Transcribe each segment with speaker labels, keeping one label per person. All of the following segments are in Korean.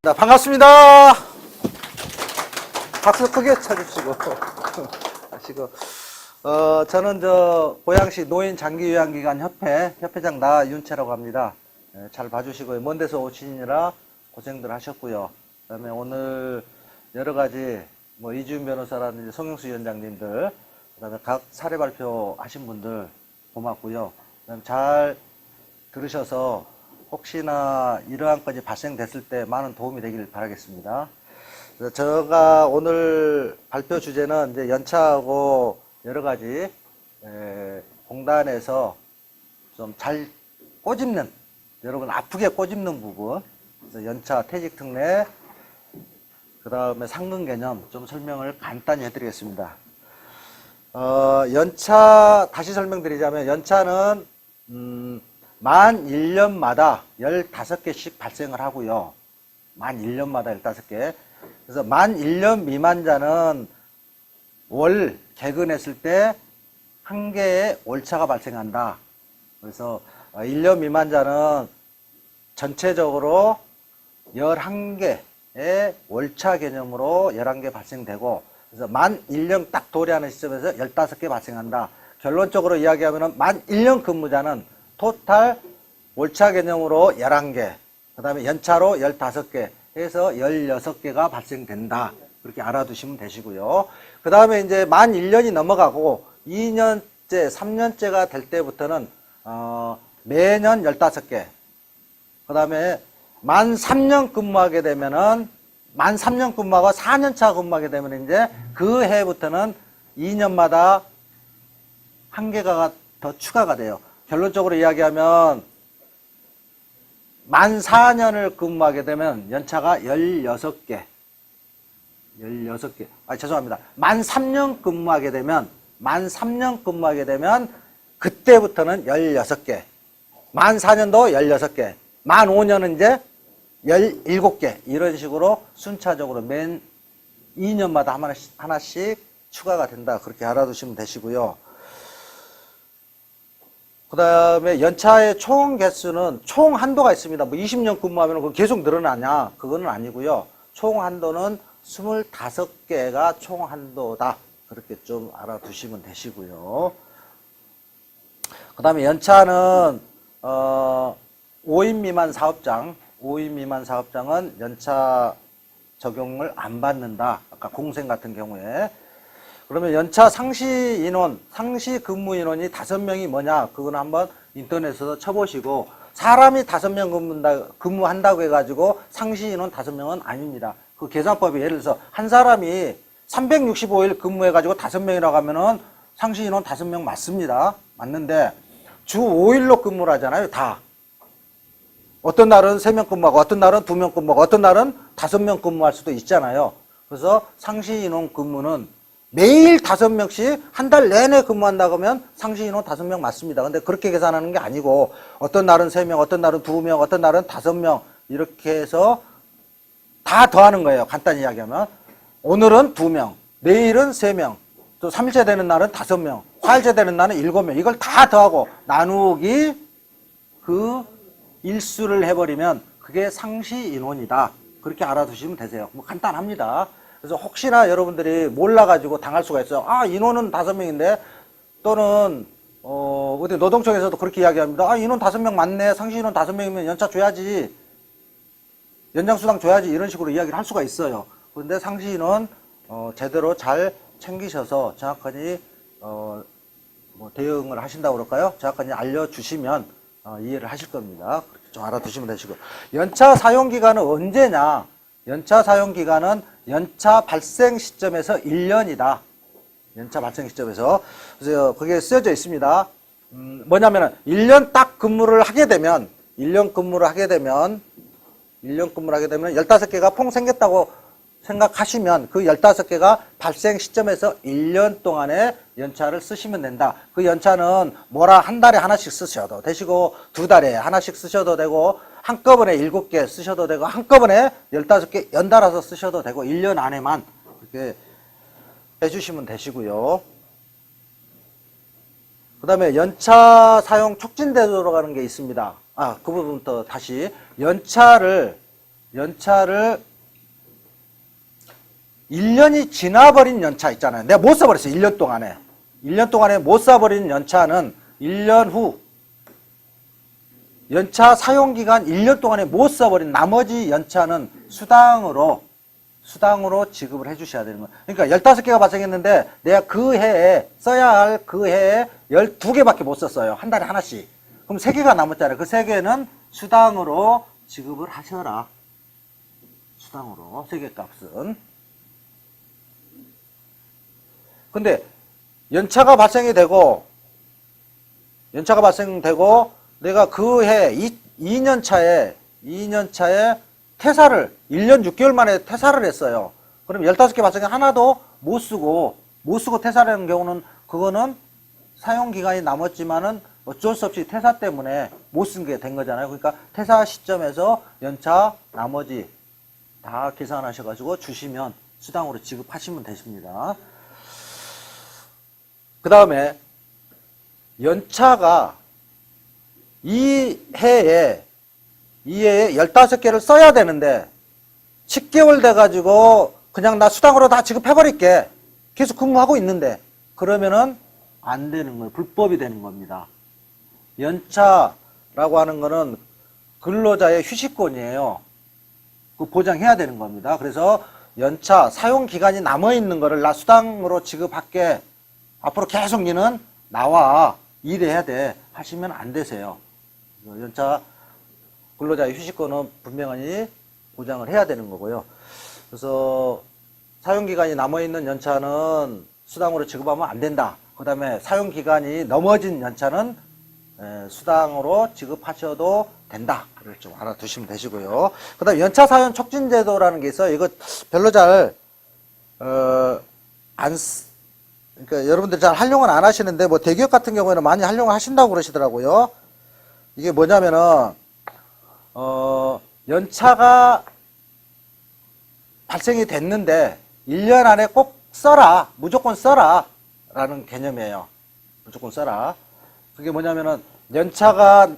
Speaker 1: 자, 반갑습니다. 박수 크게 쳐주시고. 하시고. 저는 고양시 노인장기요양기관 협회장 나윤채라고 합니다. 잘 봐주시고요. 먼 데서 오시느라 고생들 하셨고요. 그 다음에 오늘 여러 가지, 이주임 변호사라든지 송영수 위원장님들, 그 다음에 각 사례 발표 하신 분들 고맙고요. 그다음에 잘 들으셔서 혹시나 이러한 건이 발생됐을 때 많은 도움이 되길 바라겠습니다. 그래서 제가 오늘 발표 주제는 이제 연차하고 여러 가지 공단에서 좀 잘 꼬집는, 여러분 아프게 꼬집는 부분, 그래서 연차 퇴직 특례, 그 다음에 상근 개념 좀 설명을 간단히 해드리겠습니다. 연차 다시 설명드리자면 연차는 만 1년마다 15개씩 발생을 하고요. 만 1년마다 15개. 그래서 만 1년 미만자는 월 개근했을 때 1개의 월차가 발생한다. 그래서 1년 미만자는 전체적으로 11개의 월차 개념으로 11개 발생되고, 그래서 만 1년 딱 도래하는 시점에서 15개 발생한다. 결론적으로 이야기하면 만 1년 근무자는 토탈 월차 개념으로 11개, 그 다음에 연차로 15개 해서 16개가 발생된다. 그렇게 알아두시면 되시고요. 그 다음에 이제 만 1년이 넘어가고 2년째, 3년째가 될 때부터는 매년 15개. 그 다음에 만 3년 근무하게 되면은 만 3년 근무하고 4년차 근무하게 되면 이제 그 해부터는 2년마다 1개가 더 추가가 돼요. 결론적으로 이야기하면 만 4년을 근무하게 되면 연차가 16개. 죄송합니다. 만 3년 근무하게 되면 그때부터는 16개. 만 4년도 16개. 만 5년은 이제 17개. 이런 식으로 순차적으로 맨 2년마다 하나씩 추가가 된다. 그렇게 알아두시면 되시고요. 그 다음에 연차의 총 개수는 총 한도가 있습니다. 20년 근무하면 그거 계속 늘어나냐? 그거는 아니고요. 총 한도는 25개가 총 한도다. 그렇게 좀 알아두시면 되시고요. 그 다음에 연차는 5인 미만 사업장은 연차 적용을 안 받는다. 아까 공생 같은 경우에. 그러면 연차 상시 인원, 상시 근무 인원이 5명이 뭐냐? 그건 한번 인터넷에서 쳐보시고, 사람이 5명 근무한다고 해가지고 상시 인원 5명은 아닙니다. 그 계산법이 예를 들어서 한 사람이 365일 근무해가지고 5명이라고 하면은 상시 인원 5명 맞습니다. 맞는데 주 5일로 근무를 하잖아요. 다. 어떤 날은 3명 근무하고, 어떤 날은 2명 근무하고, 어떤 날은 5명 근무할 수도 있잖아요. 그래서 상시 인원 근무는 매일 5명씩 한 달 내내 근무한다고 하면 상시 인원 5명 맞습니다. 근데 그렇게 계산하는 게 아니고, 어떤 날은 3명, 어떤 날은 2명, 어떤 날은 5명, 이렇게 해서 다 더하는 거예요. 간단히 이야기하면. 오늘은 2명, 내일은 3명, 또 3일째 되는 날은 5명, 4일째 되는 날은 7명. 이걸 다 더하고 나누기 그 일수를 해버리면 그게 상시 인원이다. 그렇게 알아두시면 되세요. 간단합니다. 그래서 혹시나 여러분들이 몰라가지고 당할 수가 있어요. 인원은 5명인데, 또는 어디 노동청에서도 그렇게 이야기합니다. 인원 5명 맞네. 상시 인원 5명이면 연차 줘야지, 연장수당 줘야지, 이런 식으로 이야기를 할 수가 있어요. 그런데 상시 인원 제대로 잘 챙기셔서 정확하게 대응을 하신다고 그럴까요? 정확하게 알려주시면 이해를 하실 겁니다. 그렇게 좀 알아두시면 되시고. 연차 사용기간은 언제냐? 연차 사용기간은 연차 발생 시점에서 1년이다. 연차 발생 시점에서. 그래서 거기에 쓰여져 있습니다. 뭐냐면은 1년 딱 근무를 하게 되면 15개가 퐁 생겼다고 생각하시면 그 15개가 발생 시점에서 1년 동안의 연차를 쓰시면 된다. 그 연차는 한 달에 하나씩 쓰셔도 되시고, 2달에 하나씩 쓰셔도 되고, 한꺼번에 7개 쓰셔도 되고, 한꺼번에 15개 연달아서 쓰셔도 되고, 1년 안에만 이렇게 해주시면 되시고요. 그 다음에 연차 사용 촉진제도라는 게 있습니다. 그 부분부터 다시. 연차를 연차를 1년이 지나버린 연차 있잖아요. 내가 못 써버렸어요. 1년 동안에. 1년 동안에 못 써버린 연차는 1년 후 연차 사용기간 1년 동안에 못 써버린 나머지 연차는 수당으로 지급을 해 주셔야 되는 거예요. 그러니까 15개가 발생했는데 내가 그 해에 써야 할 그 해에 12개밖에 못 썼어요. 한 달에 하나씩. 그럼 3개가 남았잖아요. 그 3개는 수당으로 지급을 하셔라. 수당으로 3개 값은. 근데 연차가 발생되고 내가 그 해 2년 차에 퇴사를 1년 6개월 만에 퇴사를 했어요. 그럼 15개 발생에 하나도 못 쓰고 퇴사를 하는 경우는 그거는 사용 기간이 남았지만은 어쩔 수 없이 퇴사 때문에 못 쓴 게 된 거잖아요. 그러니까 퇴사 시점에서 연차 나머지 다 계산하셔가지고 주시면 수당으로 지급하시면 되십니다. 그 다음에 연차가 이 해에 15개를 써야 되는데 10개월 돼가지고 그냥 나 수당으로 다 지급해버릴게. 계속 근무하고 있는데 그러면은 안 되는 거예요. 불법이 되는 겁니다. 연차라고 하는 거는 근로자의 휴식권이에요. 그 보장해야 되는 겁니다. 그래서 연차 사용 기간이 남아있는 거를 나 수당으로 지급할게. 앞으로 계속 니는 나와 일해야 돼 하시면 안 되세요. 연차 근로자의 휴식권은 분명히 보장을 해야 되는 거고요. 그래서 사용기간이 남아있는 연차는 수당으로 지급하면 안 된다. 그 다음에 사용기간이 넘어진 연차는 수당으로 지급하셔도 된다. 를 좀 알아두시면 되시고요. 그 다음에 연차 사용 촉진제도라는 게 있어요. 이거 별로 그러니까 여러분들 잘 활용은 안 하시는데, 뭐 대기업 같은 경우에는 많이 활용을 하신다고 그러시더라고요. 이게 뭐냐면은, 연차가 발생이 됐는데, 1년 안에 꼭 써라. 무조건 써라. 라는 개념이에요. 무조건 써라. 그게 뭐냐면은, 연차가,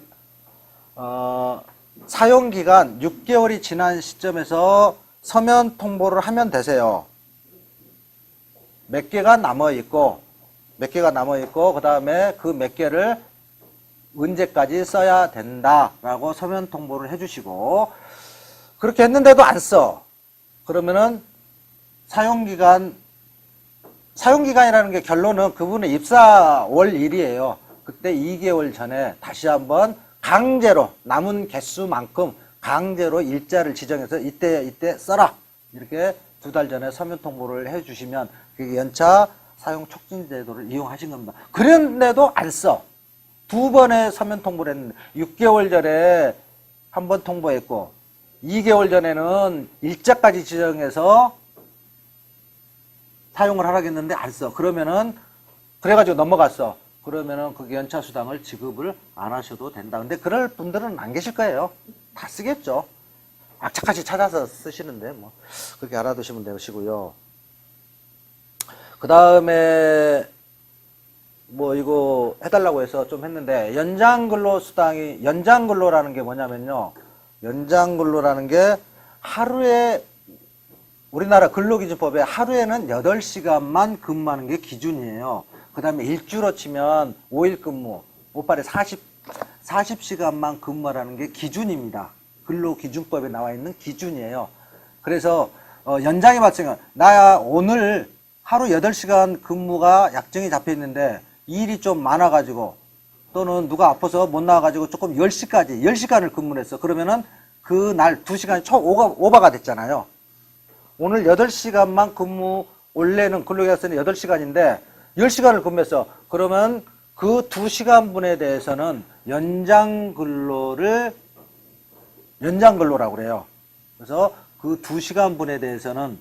Speaker 1: 사용기간 6개월이 지난 시점에서 서면 통보를 하면 되세요. 몇 개가 남아있고, 그 다음에 그 몇 개를 언제까지 써야 된다라고 서면 통보를 해주시고, 그렇게 했는데도 안 써. 그러면은 사용기간이라는 게 결론은 그분의 입사 월 일이에요. 그때 2개월 전에 다시 한번 강제로 남은 개수만큼 강제로 일자를 지정해서 이때 써라. 이렇게 2달 전에 서면 통보를 해주시면 그게 연차 사용 촉진 제도를 이용하신 겁니다. 그런데도 안 써. 2번의 서면 통보를 했는데 6개월 전에 한 번 통보했고 2개월 전에는 일자까지 지정해서 사용을 하라겠는데 안 써. 그러면은 그래가지고 넘어갔어. 그러면은 그 연차 수당을 지급을 안 하셔도 된다. 근데 그럴 분들은 안 계실 거예요. 다 쓰겠죠. 악착같이 찾아서 쓰시는데 뭐 그렇게 알아두시면 되시고요. 그 다음에 뭐 이거 해달라고 해서 좀 했는데 연장근로라는 게 뭐냐면요. 연장근로라는 게 하루에 우리나라 근로기준법에 하루에는 8시간만 근무하는 게 기준이에요. 그 다음에 일주로 치면 5일 근무, 5~8에 40시간만 근무하라는 게 기준입니다. 근로기준법에 나와 있는 기준이에요. 그래서 연장이 발생한 나 오늘 하루 8시간 근무가 약정이 잡혀 있는데 일이 좀 많아가지고 또는 누가 아파서 못 나와가지고 조금 10시간을 근무를 했어. 그러면은 그날 2시간이 총 오버가 됐잖아요. 오늘 8시간만 근무, 원래는 근로계약서는 8시간인데 10시간을 근무했어. 그러면 그 2시간분에 대해서는 연장근로라고 그래요. 그래서 그 2시간분에 대해서는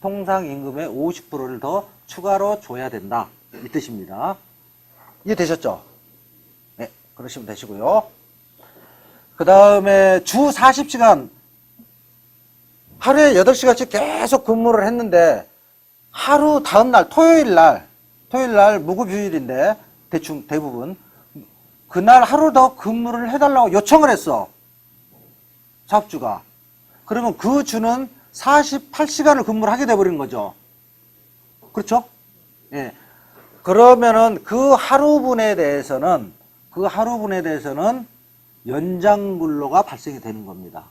Speaker 1: 통상임금의 50%를 더 추가로 줘야 된다. 이 뜻입니다. 이해되셨죠? 네, 그러시면 되시고요. 그 다음에 주 40시간, 하루에 8시간씩 계속 근무를 했는데, 하루 다음날, 토요일 날 무급휴일인데, 대부분, 그날 하루 더 근무를 해달라고 요청을 했어. 사업주가. 그러면 그 주는 48시간을 근무를 하게 돼버리는 거죠. 그렇죠? 예. 그러면은 그 하루분에 대해서는 연장 근로가 발생이 되는 겁니다.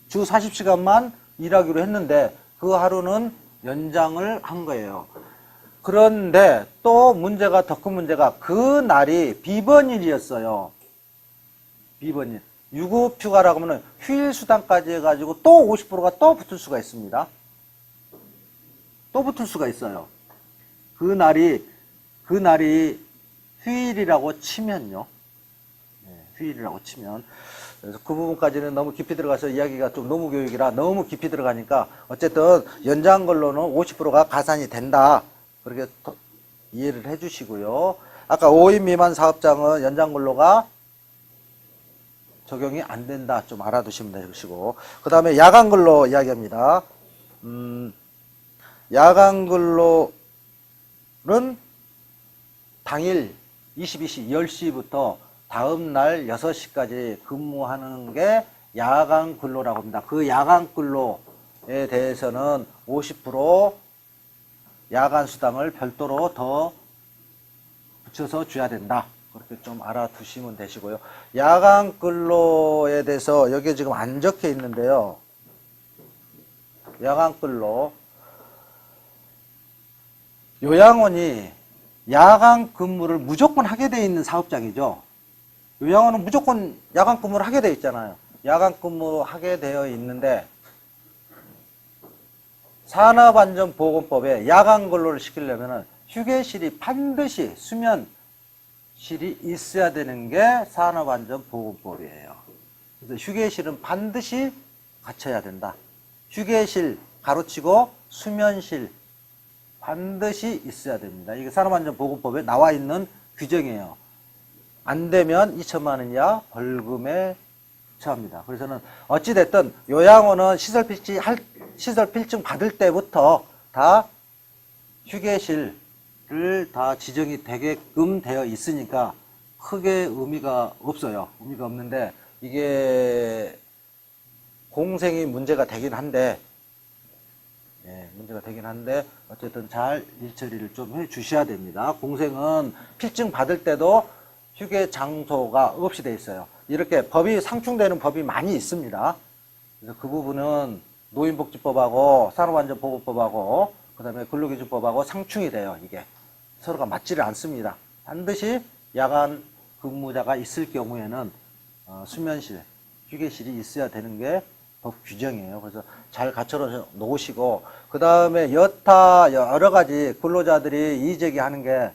Speaker 1: 주 40시간만 일하기로 했는데 그 하루는 연장을 한 거예요. 그런데 또 문제가, 더 큰 문제가 그 날이 비번일이었어요. 비번일. 유급휴가라고 하면 휴일수당까지 해가지고 또 50%가 또 붙을 수가 있습니다. 또 붙을 수가 있어요. 그 날이 휴일이라고 치면요. 네, 휴일이라고 치면. 그래서 그 부분까지는 너무 깊이 들어가서 이야기가 좀 노무교육이라 너무 깊이 들어가니까 어쨌든 연장 근로는 50%가 가산이 된다. 그렇게 이해를 해 주시고요. 아까 5인 미만 사업장은 연장 근로가 적용이 안 된다. 좀 알아두시면 되시고. 그 다음에 야간 근로 이야기합니다. 야간 근로는 당일 22시, 10시부터 다음 날 6시까지 근무하는 게 야간 근로라고 합니다. 그 야간 근로에 대해서는 50% 야간 수당을 별도로 더 붙여서 줘야 된다. 그렇게 좀 알아두시면 되시고요. 야간 근로에 대해서 여기에 지금 안 적혀 있는데요. 야간 근로. 요양원이 야간 근무를 무조건 하게 되어 있는 사업장이죠. 요양원은 무조건 야간 근무를 하게 되어 있잖아요. 야간 근무하게 되어 있는데 산업안전보건법에 야간 근로를 시키려면 휴게실이 반드시 수면실이 있어야 되는 게 산업안전보건법이에요. 그래서 휴게실은 반드시 갖춰야 된다. 휴게실 가로치고 수면실 반드시 있어야 됩니다. 이게 산업안전보건법에 나와 있는 규정이에요. 안 되면 2천만 원 이하 벌금에 처합니다. 그래서는 어찌됐든 요양원은 시설 필증 받을 때부터 다 휴게실을 다 지정이 되게끔 되어 있으니까 크게 의미가 없어요. 의미가 없는데 이게 공생이 문제가 되긴 한데 어쨌든 잘 일처리를 좀 해 주셔야 됩니다. 공생은 필증 받을 때도 휴게 장소가 없이 돼 있어요. 이렇게 법이 상충되는 법이 많이 있습니다. 그래서 그 부분은 노인복지법하고 산업안전보건법하고 그 다음에 근로기준법하고 상충이 돼요. 이게 서로가 맞지를 않습니다. 반드시 야간 근무자가 있을 경우에는 수면실, 휴게실이 있어야 되는 게 법 규정이에요. 그래서 잘 갖춰 놓으시고 그 다음에 여타 여러 가지 근로자들이 이의제기하는 게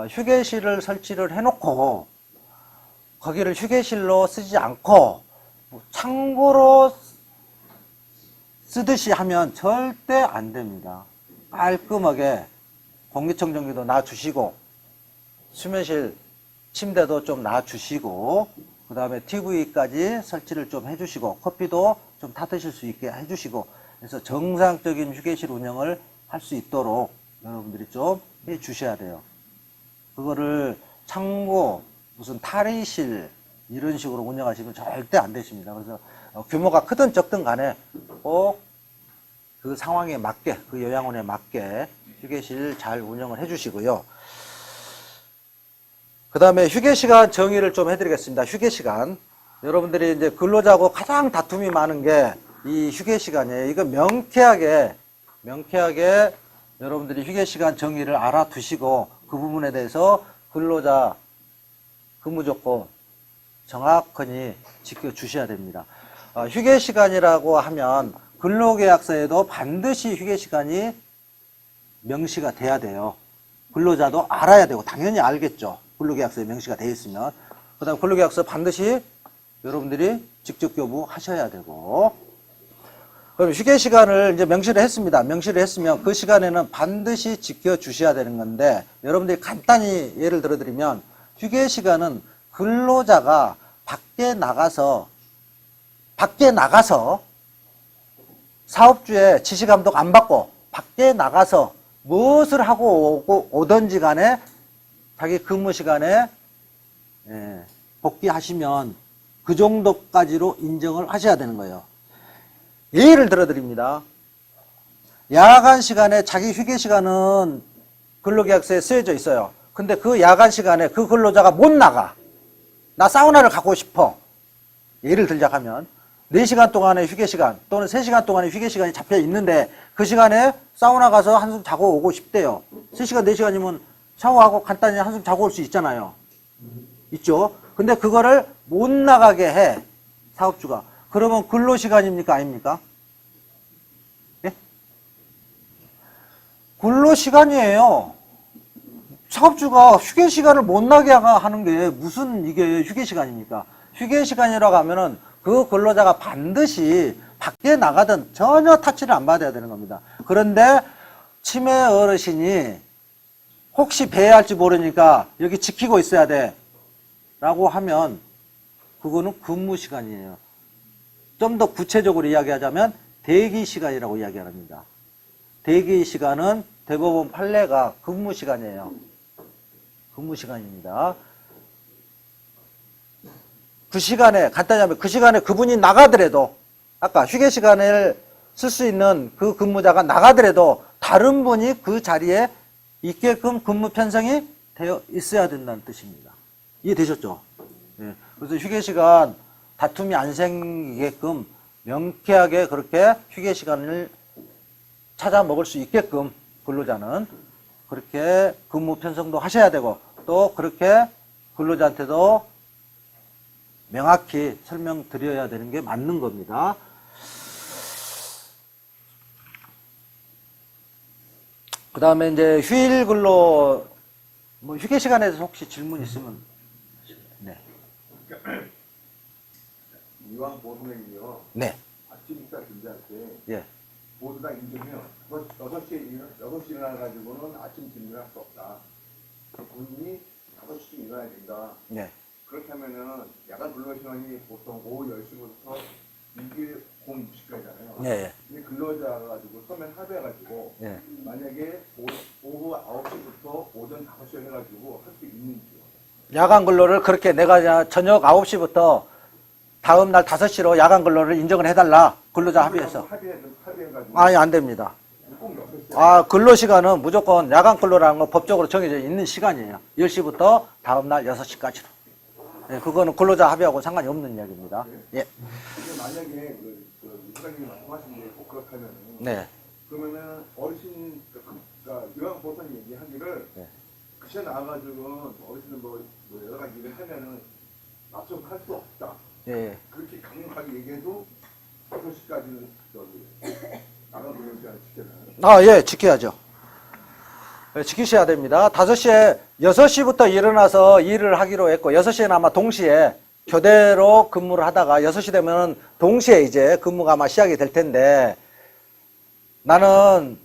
Speaker 1: 휴게실을 설치를 해놓고 거기를 휴게실로 쓰지 않고 창고로 쓰듯이 하면 절대 안 됩니다. 깔끔하게 공기청정기도 놔주시고 수면실 침대도 좀 놔주시고 그 다음에 TV까지 설치를 좀 해주시고 커피도 좀 타드실 수 있게 해주시고 그래서 정상적인 휴게실 운영을 할 수 있도록 여러분들이 좀 해주셔야 돼요. 그거를 창고 무슨 탈의실 이런 식으로 운영하시면 절대 안 되십니다. 그래서 규모가 크든 적든 간에 꼭 그 상황에 맞게 그 요양원에 맞게 휴게실 잘 운영을 해주시고요. 그 다음에 휴게시간 정의를 좀 해드리겠습니다. 휴게시간. 여러분들이 이제 근로자하고 가장 다툼이 많은 게 이 휴게시간이에요. 이거 명쾌하게 여러분들이 휴게시간 정의를 알아두시고 그 부분에 대해서 근로자 근무조건 정확히 지켜주셔야 됩니다. 휴게시간이라고 하면 근로계약서에도 반드시 휴게시간이 명시가 돼야 돼요. 근로자도 알아야 되고 당연히 알겠죠. 근로계약서에 명시가 되어 있으면. 그 다음 근로계약서 반드시 여러분들이 직접 교부하셔야 되고 그럼 휴게시간을 이제 명시를 했습니다. 명시를 했으면 그 시간에는 반드시 지켜주셔야 되는 건데 여러분들이 간단히 예를 들어드리면 휴게시간은 근로자가 밖에 나가서 사업주의 지시감독 안 받고 밖에 나가서 무엇을 하고 오든지 간에 자기 근무 시간에 복귀하시면 그 정도까지로 인정을 하셔야 되는 거예요. 예를 들어드립니다. 야간 시간에 자기 휴게 시간은 근로계약서에 쓰여져 있어요. 근데 그 야간 시간에 그 근로자가 못 나가. 나 사우나를 가고 싶어. 예를 들자면 4시간 동안의 휴게 시간 또는 3시간 동안의 휴게 시간이 잡혀 있는데 그 시간에 사우나 가서 한숨 자고 오고 싶대요. 3시간, 4시간이면 샤워하고 간단히 한숨 자고 올 수 있잖아요. 있죠? 근데 그거를 못 나가게 해. 사업주가. 그러면 근로시간입니까? 아닙니까? 예? 근로시간이에요. 사업주가 휴게 시간을 못 나게 하는 게 무슨 이게 휴게 시간입니까? 휴게 시간이라고 하면은 그 근로자가 반드시 밖에 나가든 전혀 타치를 안 받아야 되는 겁니다. 그런데 치매 어르신이 혹시 배회할지 모르니까 여기 지키고 있어야 돼 라고 하면 그거는 근무 시간이에요. 좀 더 구체적으로 이야기하자면 대기 시간이라고 이야기합니다. 대기 시간은 대법원 판례가 근무 시간이에요. 근무 시간입니다. 그 시간에 간단히 하면 그 시간에 그분이 나가더라도 아까 휴게 시간을 쓸 수 있는 그 근무자가 나가더라도 다른 분이 그 자리에 있게끔 근무 편성이 되어 있어야 된다는 뜻입니다. 이해되셨죠? 네. 그래서 휴게 시간 다툼이 안 생기게끔 명쾌하게 그렇게 휴게 시간을 찾아 먹을 수 있게끔 근로자는 그렇게 근무 편성도 하셔야 되고 또 그렇게 근로자한테도 명확히 설명드려야 되는 게 맞는 겁니다. 그 다음에 이제 휴일 근로, 뭐 휴게 시간에 대해서 혹시 질문 있으면, 네.
Speaker 2: 이왕 보험행위요.
Speaker 1: 네.
Speaker 2: 아침 식사 준비할 때
Speaker 1: 예.
Speaker 2: 모두 다 인증해요. 6시에 일어나가지고는 아침 준비를 할 수 없다. 본인이 5시쯤 일어나야 된다.
Speaker 1: 네.
Speaker 2: 그렇게 하면은 야간 근로시간이 보통 오후 10시부터 이게 06시까지잖아요.
Speaker 1: 네.
Speaker 2: 근데 근로자가 가지고 서면 합의해가지고
Speaker 1: 네.
Speaker 2: 만약에 오후 9시부터 오전 5시 해가지고 할 수 있는지요.
Speaker 1: 야간 근로를 그렇게 내가 저녁 9시부터 다음 날 5시로 야간 근로를 인정을 해달라. 근로자 합의해서.
Speaker 2: 합의해가지고.
Speaker 1: 아니, 안 됩니다.
Speaker 2: 꼭 6시에.
Speaker 1: 아, 근로 시간은 무조건 야간 근로라는 건 법적으로 정해져 있는 시간이에요. 10시부터 다음 날 6시까지로. 예, 그거는 근로자 합의하고 상관이 없는 이야기입니다. 예.
Speaker 2: 근데 만약에 사장님이 말씀하신 게 꼭 그렇다면은
Speaker 1: 네.
Speaker 2: 그러면은 어르신 그러니까 요양보호사 얘기하기를
Speaker 1: 네.
Speaker 2: 그 시간 나와가지고 어르신은 뭐 여러 가지 일을 하면은 맞춰할 수 없다.
Speaker 1: 예.
Speaker 2: 그렇게 강력하게 얘기해도 5시까지는 나가 보는 시간을 지켜놔요.
Speaker 1: 아, 예, 지켜야죠. 예, 지키셔야 됩니다. 5시에, 6시부터 일어나서 일을 하기로 했고, 6시에는 아마 동시에 교대로 근무를 하다가 6시 되면은 동시에 이제 근무가 아마 시작이 될 텐데, 나는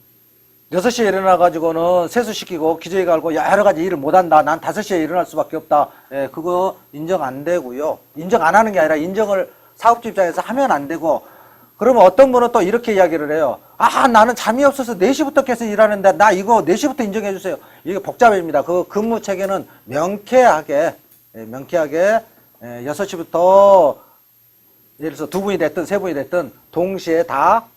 Speaker 1: 6시에 일어나가지고는 세수시키고 기저귀 갈고 여러 가지 일을 못한다. 난 5시에 일어날 수밖에 없다. 예, 그거 인정 안 되고요. 인정 안 하는 게 아니라 인정을 사업주 입장에서 하면 안 되고, 그러면 어떤 분은 또 이렇게 이야기를 해요. 아, 나는 잠이 없어서 4시부터 계속 일하는데 나 이거 4시부터 인정해 주세요. 이게 복잡합니다. 그 근무 체계는 명쾌하게 6시부터 예를 들어서 2분이 됐든 3분이 됐든 동시에 다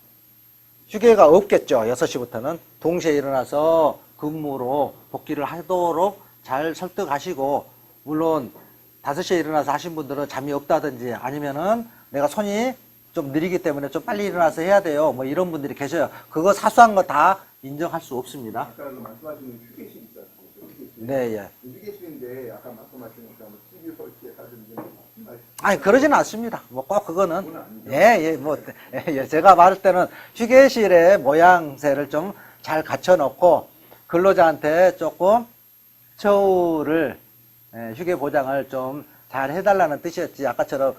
Speaker 1: 휴게가 없겠죠. 6시부터는 동시에 일어나서 근무로 복귀를 하도록 잘 설득하시고, 물론 5시에 일어나서 하신 분들은 잠이 없다든지 아니면은 내가 손이 좀 느리기 때문에 좀 빨리 일어나서 해야 돼요. 뭐 이런 분들이 계셔요. 그거 사소한 거 다 인정할 수 없습니다.
Speaker 2: 아까 말씀하신 휴게실 있잖아요. 휴게실.
Speaker 1: 네, 예.
Speaker 2: 휴게실인데 아까 말씀하시니까 뭐 TV 설치하든지
Speaker 1: 아니, 그러지는 않습니다. 뭐 꼭 그거는. 예, 뭐, 예, 제가 말할 때는 휴게실의 모양새를 좀 잘 갖춰놓고 근로자한테 조금 처우를, 휴게 보장을 좀 잘 해달라는 뜻이었지. 아까처럼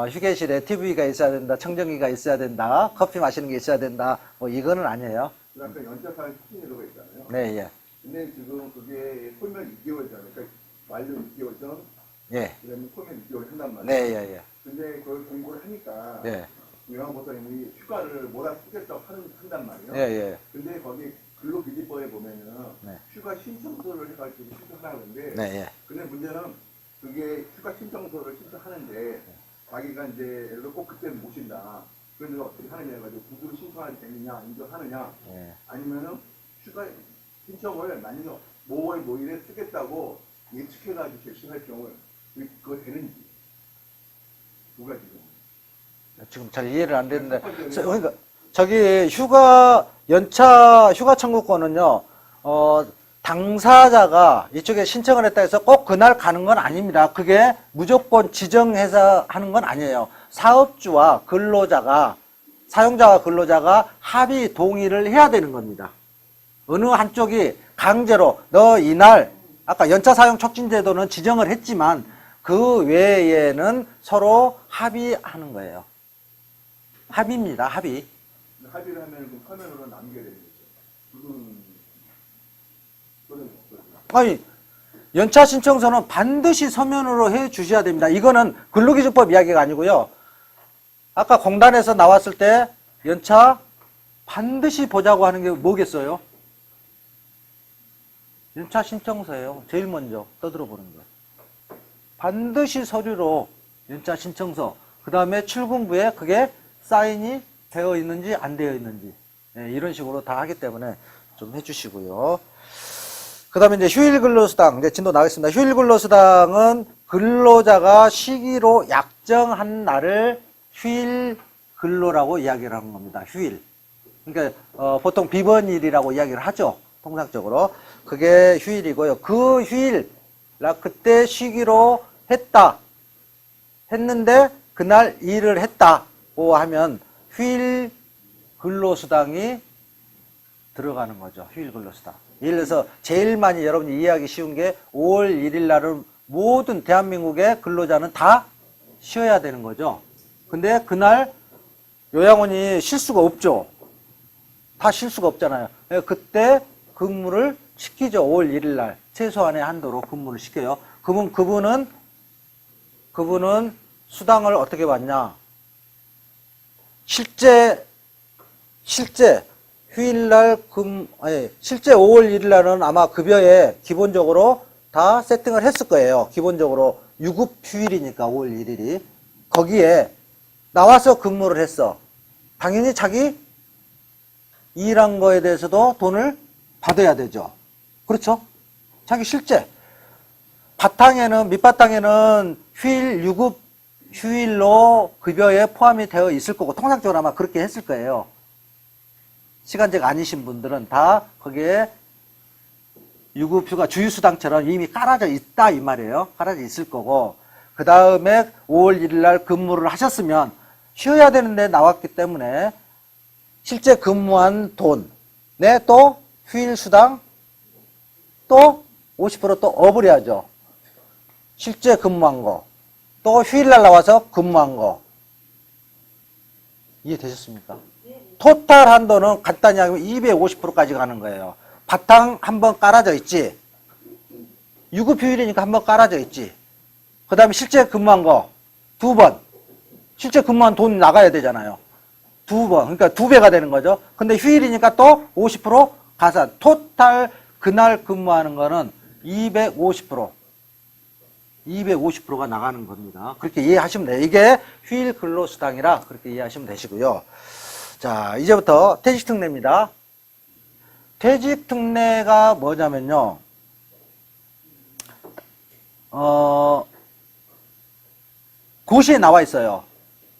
Speaker 1: 휴게실에 TV가 있어야 된다, 청정기가 있어야 된다, 커피 마시는 게 있어야 된다, 뭐 이거는 아니에요.
Speaker 2: 그러니까 연차상 스킨이라고 있잖아요.
Speaker 1: 네, 예.
Speaker 2: 근데 지금 그게 소멸 2개월 전, 그러니까 만료 6개월 전,
Speaker 1: 예.
Speaker 2: 그다음에 소멸 6개월 한단 말이에요.
Speaker 1: 네, 예, 예.
Speaker 2: 근데 그걸 공고를 하니까
Speaker 1: 예.
Speaker 2: 요양보호사님이 휴가를 못할 쓰겠다고 한단 말이에요.
Speaker 1: 예, 예.
Speaker 2: 근데 거기 근로기지법에 보면은
Speaker 1: 네.
Speaker 2: 휴가 신청서를 해가지고 신청하라는데
Speaker 1: 네, 예.
Speaker 2: 근데 문제는 그게 휴가 신청서를 신청하는데 자기가 이제 예를 들어 꼭 그때 모신다. 그런데 어떻게 하느냐 해가지고 구두를 신청하게 되느냐, 인정하느냐,
Speaker 1: 예.
Speaker 2: 아니면은 휴가 신청을 나중에 5월 뭐일에 쓰겠다고 예측해가지고 결심할 경우에 그거 되는지 두 가지.
Speaker 1: 지금 잘 이해를 안 되는데, 그러니까 저기 연차 휴가 청구권은요, 당사자가 이쪽에 신청을 했다 해서 꼭 그날 가는 건 아닙니다. 그게 무조건 지정해서 하는 건 아니에요. 사업주와 근로자가, 사용자와 근로자가 합의 동의를 해야 되는 겁니다. 어느 한쪽이 강제로 너 이날, 아까 연차 사용 촉진 제도는 지정을 했지만 그 외에는 서로 합의하는 거예요. 합의입니다. 합의.
Speaker 2: 합의를 하면 그 서면으로 남겨야 되는 거죠.
Speaker 1: 아니, 연차 신청서는 반드시 서면으로 해 주셔야 됩니다. 이거는 근로기준법 이야기가 아니고요. 아까 공단에서 나왔을 때 연차 반드시 보자고 하는 게 뭐겠어요? 연차 신청서예요. 제일 먼저 떠들어 보는 거예요. 반드시 서류로 연차 신청서, 그 다음에 출근부에 그게 사인이 되어 있는지 안 되어 있는지, 네, 이런 식으로 다 하기 때문에 좀 해주시고요. 그 다음에 이제 휴일 근로수당, 이제 진도 나가겠습니다. 휴일 근로수당은 근로자가 쉬기로 약정한 날을 휴일 근로라고 이야기를 하는 겁니다. 휴일. 그러니까 보통 비번일이라고 이야기를 하죠. 통상적으로. 그게 휴일이고요. 그 휴일, 그때 쉬기로 했는데 그날 일을 했다고 하면 휴일 근로수당이 들어가는 거죠. 휴일 근로수당. 예를 들어서 제일 많이 여러분이 이해하기 쉬운 게 5월 1일 날은 모든 대한민국의 근로자는 다 쉬어야 되는 거죠. 근데 그날 요양원이 쉴 수가 없죠. 다 쉴 수가 없잖아요. 그때 근무를 시키죠. 5월 1일 날 최소한의 한도로 근무를 시켜요. 그러면 그분은 수당을 어떻게 받냐? 실제 휴일날 실제 5월 1일 날은 아마 급여에 기본적으로 다 세팅을 했을 거예요. 기본적으로 유급 휴일이니까 5월 1일이. 거기에 나와서 근무를 했어. 당연히 자기 일한 거에 대해서도 돈을 받아야 되죠. 그렇죠? 자기 실제. 밑바탕에는 휴일, 유급 휴일로 급여에 포함이 되어 있을 거고, 통상적으로 아마 그렇게 했을 거예요. 시간제가 아니신 분들은 다 거기에 유급휴가 주휴수당처럼 이미 깔아져 있다 이 말이에요. 깔아져 있을 거고, 그 다음에 5월 1일 날 근무를 하셨으면 쉬어야 되는데 나왔기 때문에 실제 근무한 돈, 또 휴일수당 또 50% 업을 해야죠. 실제 근무한 거, 또 휴일날 나와서 근무한 거. 이해되셨습니까? 토탈 한도는 간단히 하면 250%까지 가는 거예요. 바탕 한번 깔아져 있지. 유급 휴일이니까 한번 깔아져 있지. 그 다음에 실제 근무한 거 2번. 실제 근무한 돈 나가야 되잖아요. 2번. 그러니까 2배가 되는 거죠. 근데 휴일이니까 또 50% 가산. 토탈 그날 근무하는 거는 250%. 250%가 나가는 겁니다. 그렇게 이해하시면 돼요. 이게 휴일 근로수당이라 그렇게 이해하시면 되시고요. 자, 이제부터 퇴직특례입니다. 퇴직특례가 뭐냐면요. 고시에 나와 있어요.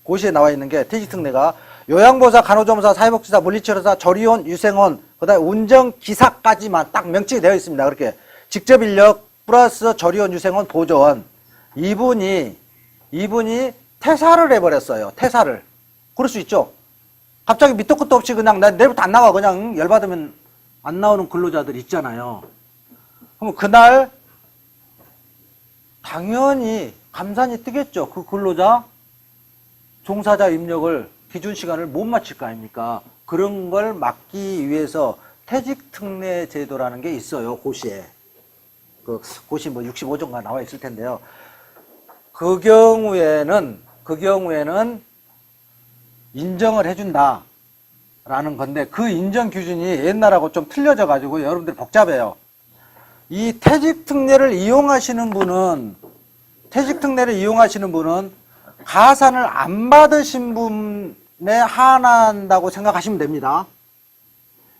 Speaker 1: 고시에 나와 있는 게 퇴직특례가 요양보호사, 간호조무사, 사회복지사, 물리치료사, 조리원, 유생원, 그 다음에 운전기사까지만 딱 명칭이 되어 있습니다. 그렇게 직접 인력 플러스 조리원, 유생원, 보조원. 이분이 퇴사를 해버렸어요. 퇴사를. 그럴 수 있죠. 갑자기 밑도 끝도 없이 그냥 나 내일부터 안 나와. 그냥 열받으면 안 나오는 근로자들 있잖아요. 그럼 그날 당연히 감산이 뜨겠죠. 그 근로자 종사자 입력을 기준 시간을 못 마칠 거 아닙니까? 그런 걸 막기 위해서 퇴직특례 제도라는 게 있어요. 고시에. 그 고시 65조인가 나와 있을 텐데요. 그 경우에는 인정을 해준다 라는 건데, 그 인정 기준이 옛날하고 좀 틀려져 가지고 여러분들이 복잡해요. 이 퇴직특례를 이용하시는 분은 가산을 안 받으신 분에 한한다고 생각하시면 됩니다.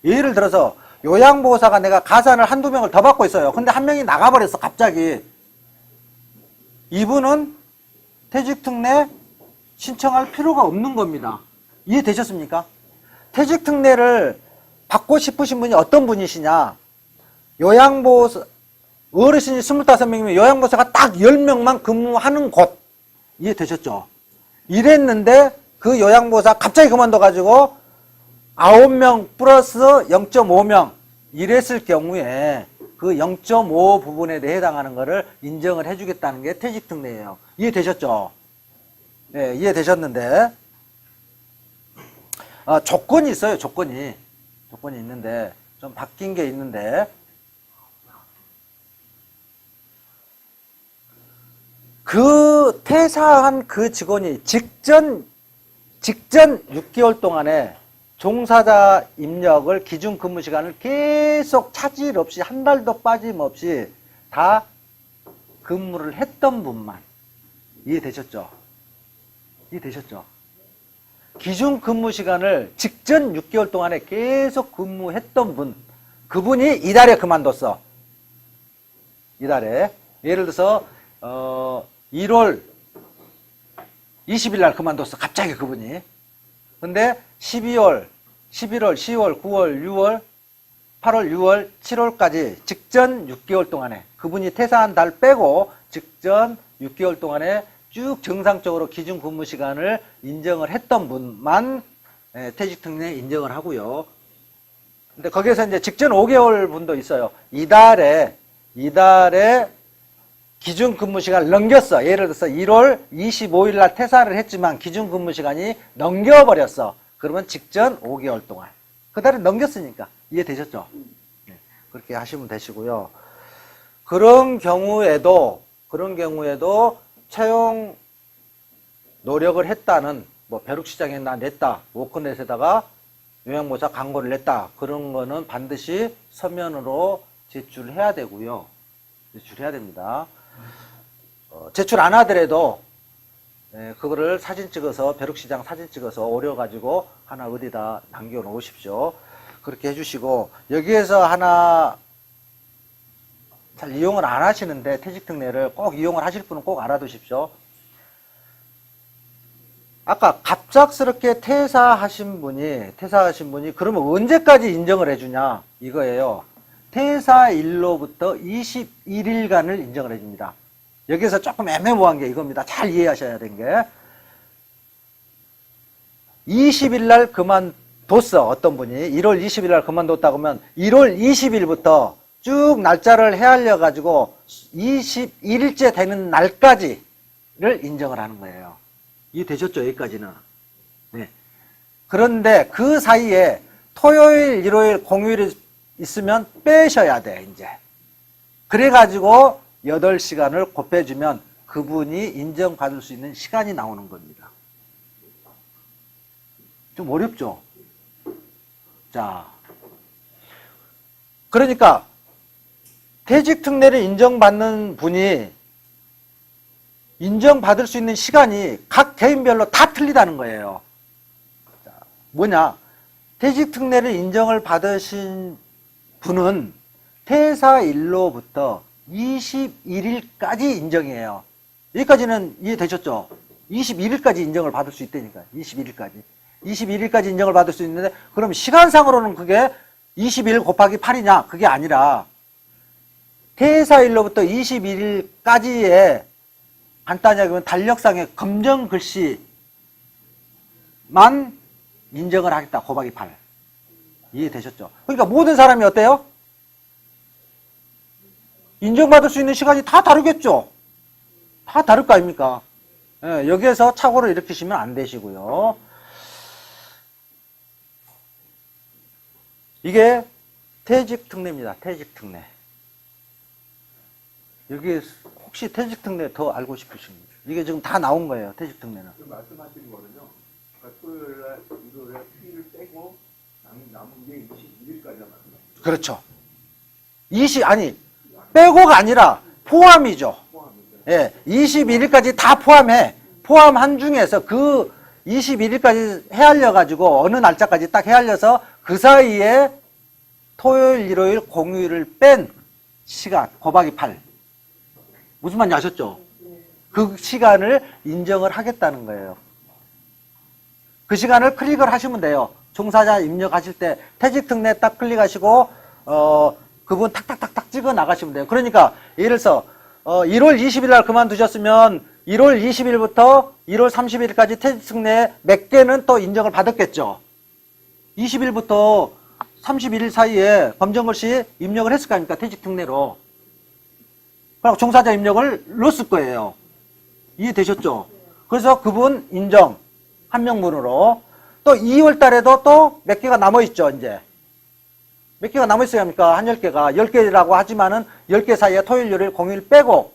Speaker 1: 예를 들어서 요양보호사가 내가 가산을 한두 명을 더 받고 있어요. 근데 한 명이 나가버렸어, 갑자기. 이분은 퇴직특례 신청할 필요가 없는 겁니다. 이해되셨습니까? 퇴직특례를 받고 싶으신 분이 어떤 분이시냐? 요양보호사, 어르신이 25명이면 요양보호사가 딱 10명만 근무하는 곳. 이해되셨죠? 이랬는데 그 요양보호사 갑자기 그만둬가지고 9명 플러스 0.5명 이랬을 경우에 그 0.5 부분에 대해 해당하는 것을 인정을 해주겠다는 게 퇴직특례예요. 이해되셨죠? 네, 이해되셨는데 조건이 있어요. 조건이 있는데 좀 바뀐 게 있는데 그 퇴사한 그 직원이 직전 6개월 동안에 종사자 입력을 기준 근무 시간을 계속 차질 없이 한 달도 빠짐없이 다 근무를 했던 분만. 이해되셨죠? 이해되셨죠? 기준 근무 시간을 직전 6개월 동안에 계속 근무했던 분, 그분이 이달에 그만뒀어. 이달에. 예를 들어서 1월 20일 날 그만뒀어. 갑자기 그분이. 근데 12월, 11월, 10월, 9월, 6월, 8월, 6월, 7월까지 직전 6개월 동안에 그분이 퇴사한 달 빼고 직전 6개월 동안에 쭉 정상적으로 기준 근무 시간을 인정을 했던 분만 퇴직특례 인정을 하고요. 근데 거기에서 이제 직전 5개월 분도 있어요. 이달에 기준 근무 시간을 넘겼어. 예를 들어서 1월 25일 날 퇴사를 했지만 기준 근무 시간이 넘겨버렸어. 그러면 직전 5개월 동안. 그 달에 넘겼으니까. 이해되셨죠? 네, 그렇게 하시면 되시고요. 그런 경우에도 채용 노력을 했다는, 뭐 벼룩시장에 냈다, 워크넷에다가 요양보호사 광고를 냈다, 그런 거는 반드시 서면으로 제출해야 되고요. 제출해야 됩니다. 제출 안 하더라도 그거를 사진 찍어서, 벼룩시장 사진 찍어서 오려가지고 하나 어디다 남겨 놓으십시오. 그렇게 해주시고, 여기에서 하나 잘 이용을 안 하시는데 퇴직특례를 꼭 이용을 하실 분은 꼭 알아두십시오. 아까 갑작스럽게 퇴사하신 분이 그러면 언제까지 인정을 해주냐 이거예요. 퇴사일로부터 21일간을 인정을 해줍니다. 여기서 조금 애매모호한 게 이겁니다. 잘 이해하셔야 되는 게, 20일 날 그만뒀어. 어떤 분이 1월 20일 날 그만뒀다 그러면 1월 20일부터 쭉 날짜를 헤아려 가지고 21일째 되는 날까지를 인정을 하는 거예요. 이해되셨죠? 여기까지는. 네. 그런데 그 사이에 토요일, 일요일, 공휴일이 있으면 빼셔야 돼, 이제. 그래가지고 8시간을 곱해주면 그분이 인정받을 수 있는 시간이 나오는 겁니다. 좀 어렵죠? 자. 그러니까, 퇴직특례를 인정받는 분이 인정받을 수 있는 시간이 각 개인별로 다 틀리다는 거예요. 자, 뭐냐? 퇴직특례를 인정을 받으신 분은 퇴사일로부터 21일까지 인정이에요. 여기까지는 이해되셨죠? 21일까지 인정을 받을 수 있다니까. 21일까지 인정을 받을 수 있는데, 그럼 시간상으로는 그게 21일 곱하기 8이냐? 그게 아니라 퇴사일로부터 21일까지의 간단하게 보면 달력상의 검정 글씨만 인정을 하겠다. 곱하기 8. 이해되셨죠? 그러니까 모든 사람이 어때요? 인정받을 수 있는 시간이 다 다르겠죠? 다 다를 거 아닙니까? 예, 여기에서 착오를 일으키시면 안 되시고요. 이게 퇴직특례입니다. 퇴직특례. 여기 혹시 퇴직특례 더 알고 싶으십니까? 이게 지금 다 나온 거예요. 퇴직특례는.
Speaker 2: 말씀하시는 거는요. 그러니까 토요일 날, 일요일 날 휴일을 빼고 남은 게 21일까지란 말이에요.
Speaker 1: 그렇죠. 빼고가 아니라 포함이죠.
Speaker 2: 포함이죠.
Speaker 1: 예, 21일까지 다 포함해. 포함한 중에서 그 21일까지 헤아려 가지고 어느 날짜까지 딱 헤아려서 그 사이에 토요일, 일요일, 공휴일을 뺀 시간 곱하기 8. 무슨 말인지 아셨죠? 그 시간을 인정을 하겠다는 거예요. 그 시간을 클릭을 하시면 돼요. 종사자 입력하실 때 퇴직 특례 딱 클릭하시고 그분 탁탁탁탁 찍어 나가시면 돼요. 그러니까 예를 들어서 1월 20일 날 그만두셨으면 1월 20일부터 1월 30일까지 퇴직 특례 몇 개는 또 인정을 받았겠죠. 20일부터 31일 사이에 검정글씨 입력을 했을 거 아닙니까? 퇴직 특례로. 그리고 종사자 입력을 넣었을 거예요. 이해되셨죠? 그래서 그분 인정 한 명분으로 또 2월 달에도 또 몇 개가 남아있죠. 이제 몇 개가 남아있어야 합니까? 한 10개가 10개라고 하지만은 10개 사이에 토요일, 일요일, 공휴일 빼고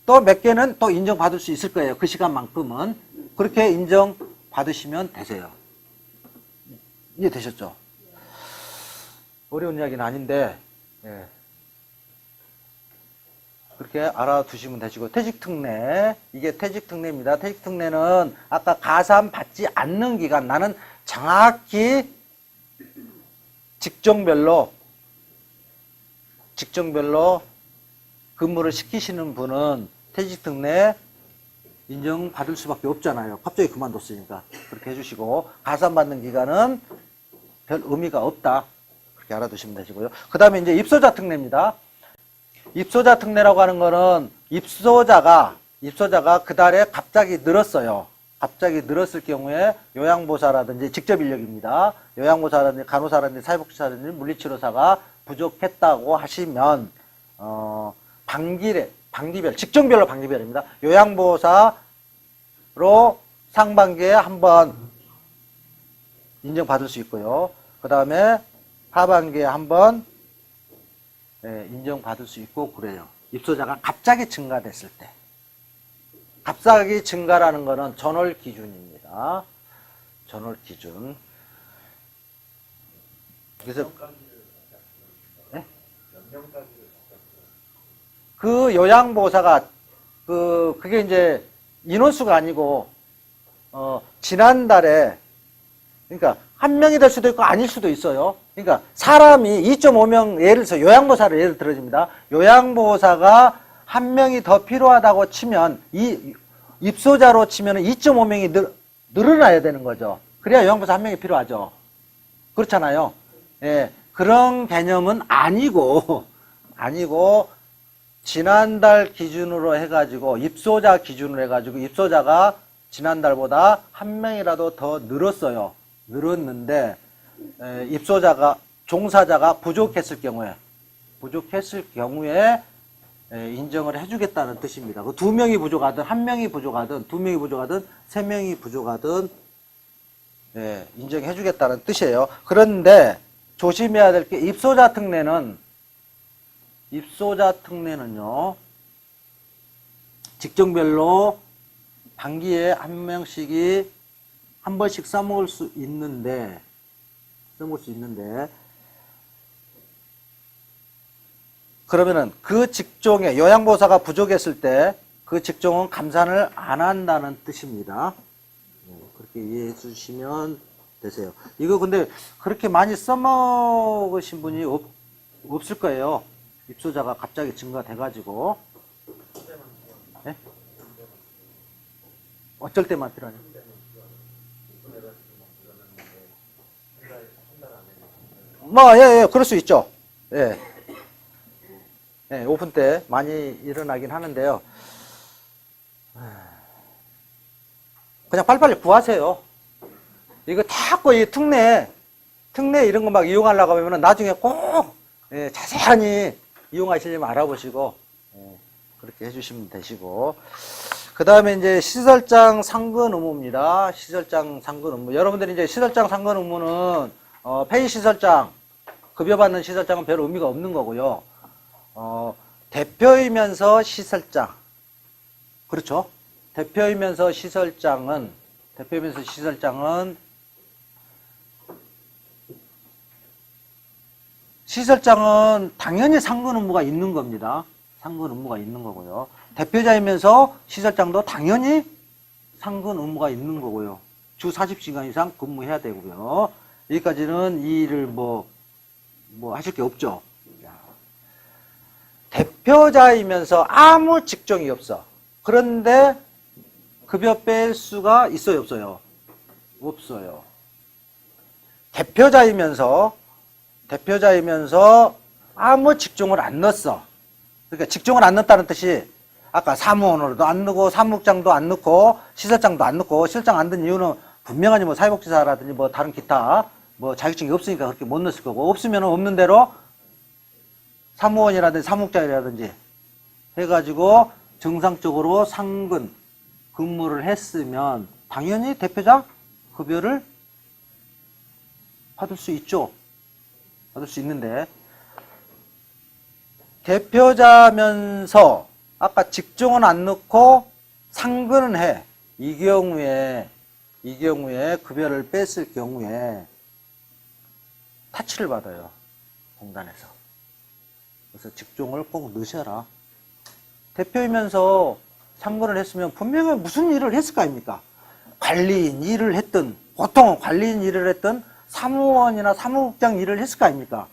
Speaker 1: 또 몇 개는 또 인정받을 수 있을 거예요. 그 시간만큼은. 그렇게 인정받으시면 되세요. 이해되셨죠? 어려운 이야기는 아닌데 예. 그렇게 알아두시면 되시고 퇴직특례 이게 퇴직특례입니다. 퇴직특례는 아까 가산 받지 않는 기간 나는 정확히 직종별로 근무를 시키시는 분은 퇴직특례 인정받을 수밖에 없잖아요. 갑자기 그만뒀으니까 그렇게 해주시고 가산받는 기간은 별 의미가 없다. 그렇게 알아두시면 되시고요. 그 다음에 이제 입소자 특례입니다. 입소자 특례라고 하는 거는 입소자가 그달에 갑자기 늘었어요. 갑자기 늘었을 경우에 요양보호사라든지 직접 인력입니다. 요양보호사라든지 간호사라든지 사회복지사라든지 물리치료사가 부족했다고 하시면 반기별 직종별로 반기별입니다. 요양보호사로 상반기에 한번 인정받을 수 있고요. 그 다음에 하반기에 한번 인정받을 수 있고 그래요. 입소자가 갑자기 증가됐을 때. 갑자기 증가라는 것은 전월 기준입니다. 전월 기준. 그래서 네? 그 요양보호사가 그게 이제 인원수가 아니고 지난달에 그러니까 한 명이 될 수도 있고 아닐 수도 있어요. 그러니까 사람이 2.5명 예를 들어서 요양보호사를 예를 들어줍니다. 요양보호사가 한 명이 더 필요하다고 치면 이 입소자로 치면 2.5명이 늘어나야 되는 거죠. 그래야 요양보호사 한 명이 필요하죠. 그렇잖아요. 예, 그런 개념은 아니고 지난달 기준으로 해가지고 입소자 기준으로 해가지고 입소자가 지난달보다 한 명이라도 더 늘었어요. 늘었는데 입소자가 종사자가 부족했을 경우에 인정을 해주겠다는 뜻입니다. 그 2명이 부족하든 1명이 부족하든 2명이 부족하든 3명이 부족하든 인정해주겠다는 뜻이에요. 그런데 조심해야 될 게 입소자 특례는요 직종별로 반기에 한 명씩이 한 번씩 써먹을 수 있는데 그러면은 그 직종에 요양보호사가 부족했을 때 그 직종은 감산을 안 한다는 뜻입니다. 그렇게 이해해 주시면 되세요. 이거 근데 그렇게 많이 써먹으신 분이 없을 거예요. 입소자가 갑자기 증가돼가지고. 네? 어쩔 때만 필요하냐? 예, 그럴 수 있죠. 예. 예, 오픈 때 많이 일어나긴 하는데요. 그냥 빨리빨리 구하세요. 이거 자꾸 이 특례 이런 거 막 이용하려고 하면 나중에 꼭 자세히 이용하시려면 알아보시고 그렇게 해주시면 되시고 그 다음에 이제 시설장 상근 의무입니다. 시설장 상근 의무. 여러분들이 이제 시설장 상근 의무는 폐위 시설장 급여받는 시설장은 별 의미가 없는 거고요. 대표이면서 시설장 그렇죠. 대표이면서 시설장은 당연히 상근 의무가 있는 겁니다. 상근 의무가 있는 거고요. 대표자이면서 시설장도 당연히 상근 의무가 있는 거고요. 주 40시간 이상 근무해야 되고요. 여기까지는 이 일을 뭐 하실 게 없죠. 대표자이면서 아무 직종이 없어. 그런데 급여 뺄 수가 있어요, 없어요? 없어요. 대표자이면서 아무 직종을 안 넣었어. 그러니까 직종을 안 넣었다는 뜻이 아까 사무원으로도 안 넣고 사무국장도 안 넣고 시설장도 안 넣고 실장 안 넣은 이유는 분명하니 뭐 사회복지사라든지 뭐 다른 기타 뭐 자격증이 없으니까 그렇게 못 넣었을 거고, 없으면 없는 대로 사무원이라든지 사무국장이라든지 해가지고 정상적으로 상근 근무를 했으면 당연히 대표자 급여를 받을 수 있죠. 받을 수 있는데, 대표자면서 아까 직종은 안 넣고 상근은 해. 이 경우에 급여를 뺐을 경우에 타치를 받아요, 공단에서. 그래서 직종을 꼭 넣으셔라. 대표이면서 상근을 했으면 분명히 무슨 일을 했을 거 아닙니까? 관리인 일을 했든, 보통은 관리인 일을 했든 사무원이나 사무국장 일을 했을 거 아닙니까?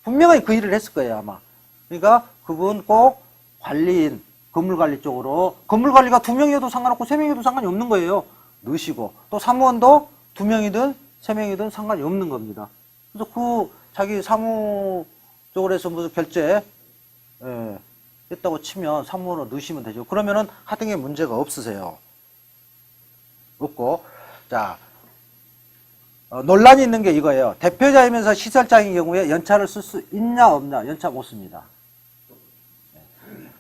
Speaker 1: 분명히 그 일을 했을 거예요, 아마. 그러니까 그분 꼭 관리인, 건물관리 쪽으로, 건물관리가 2명이어도 상관없고 3명이어도 상관이 없는 거예요. 넣으시고, 또 사무원도 2명이든 3명이든 상관이 없는 겁니다. 그래서 그 자기 사무 쪽으로 해서 무슨 결제 했다고 치면 사무원으로 넣으시면 되죠. 그러면은 하등에 문제가 없으세요. 없고. 자, 논란이 있는 게 이거예요. 대표자이면서 시설장인 경우에 연차를 쓸 수 있냐 없냐? 연차 못 씁니다.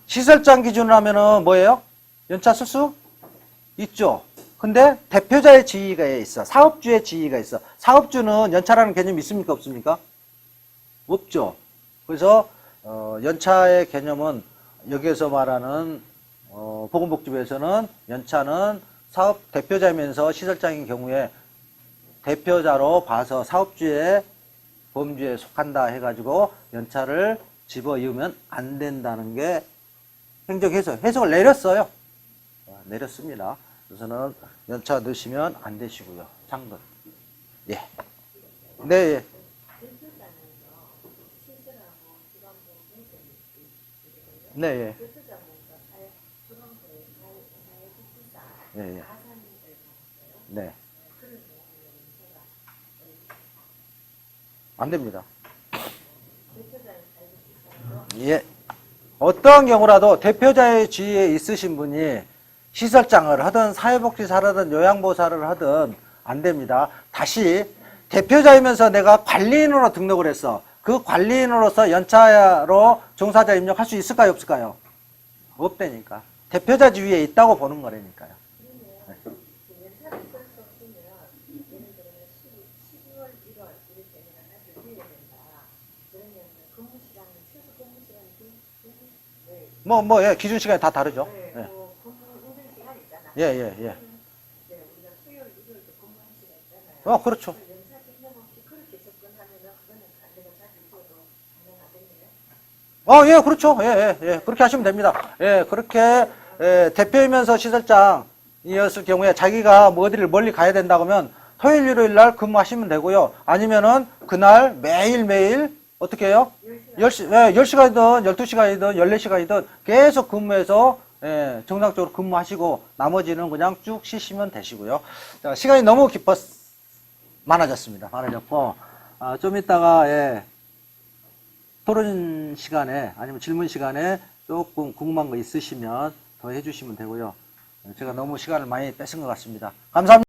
Speaker 1: 시설장 기준으로 하면은 뭐예요? 연차 쓸 수 있죠. 근데 대표자의 지위가 있어. 사업주의 지위가 있어. 사업주는 연차라는 개념이 있습니까? 없습니까? 없죠. 그래서 연차의 개념은 여기에서 말하는 보건복지부에서는 연차는 사업 대표자이면서 시설장인 경우에 대표자로 봐서 사업주의 범주에 속한다 해가지고 연차를 집어이으면 안 된다는 게 해석을 내렸어요. 내렸습니다. 그래서는 연차 넣으시면 안 되시고요. 상근. 예. 네. 네. 예. 예. 예. 네. 안 됩니다. 예. 어떠한 경우라도 대표자의 지위에 있으신 분이 시설장을 하든 사회복지사를 하든 요양보호사를 하든 안 됩니다. 다시 대표자이면서 내가 관리인으로 등록을 했어. 그 관리인으로서 연차로 종사자 입력할 수 있을까요? 없을까요? 없다니까. 대표자 지위에 있다고 보는 거라니까요. 예, 기준 시간이 다 다르죠. 예. 예, 예, 예. 그렇죠. 예, 그렇죠. 예, 예, 예. 그렇게 하시면 됩니다. 예, 그렇게, 대표이면서 시설장이었을 경우에 자기가 뭐 어디를 멀리 가야 된다고 하면 토요일, 일요일 날 근무하시면 되고요. 아니면은 그날 매일매일 어떻게 해요? 10시간이든 12시간이든 14시간이든 계속 근무해서 정상적으로 근무하시고 나머지는 그냥 쭉 쉬시면 되시고요. 자, 시간이 너무 많아졌고 좀 이따가 토론 시간에 아니면 질문 시간에 조금 궁금한 거 있으시면 더 해주시면 되고요. 제가 너무 시간을 많이 뺏은 것 같습니다. 감사합니다.